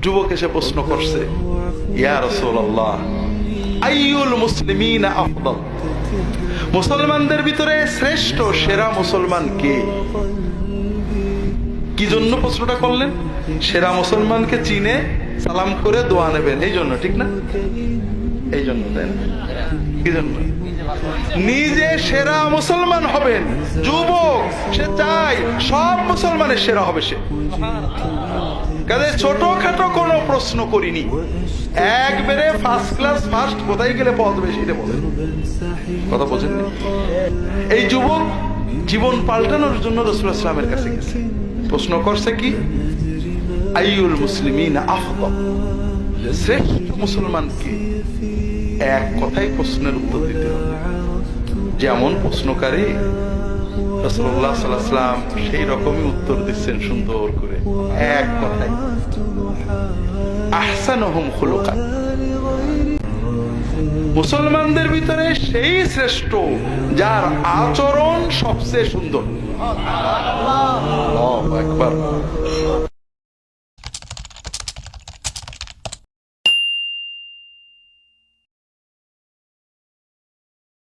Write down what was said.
যুবক এসে প্রশ্ন করছে, ইয়া রাসূলুল্লাহ, আইয়ুল মুসলিমিনা আফদাল, মুসলমানদের ভিতরে শ্রেষ্ঠ সেরা মুসলমান কে? কি জন্য প্রশ্নটা করলেন? সেরা মুসলমানকে চিনে সালাম করে দোয়া নেবেন, এই জন্য, ঠিক না? এই জন্য, তাই না? কি জন্য? নিজে সেরা মুসলমান হবেন। যুবক সে চায় সব মুসলমানের সেরা হবে সে। কাজে ছোটখাটো কোনো প্রশ্ন করিনি, একবারে ফার্স্ট ক্লাস ফার্স্ট কোথায় গেলে পদ বেশি এটা বলেন। কথা বোঝেন? এই যুবক জীবন পাল্টানোর জন্য রাসূলুল্লাহ সাল্লাল্লাহু আলাইহি ওয়াসাল্লামের কাছে গেছে। প্রশ্ন করছে কি? আইয়ুল মুসলিমিনা আফদাল, শ্রেষ্ঠ মুসলমান কি? এক কথায় প্রশ্নের উত্তর দিতে হবে। যেমন প্রশ্নকারী রাসূলুল্লাহ সাল্লাল্লাহু আলাইহি ওয়াসাল্লাম সেই রকমই উত্তর দিচ্ছেন সুন্দর করে, এক কথায়। আহসানুহুম খুলুকান, মুসলমানদের ভিতরে সেই শ্রেষ্ঠ যার আচরণ সবচেয়ে সুন্দর। আল্লাহু আকবার।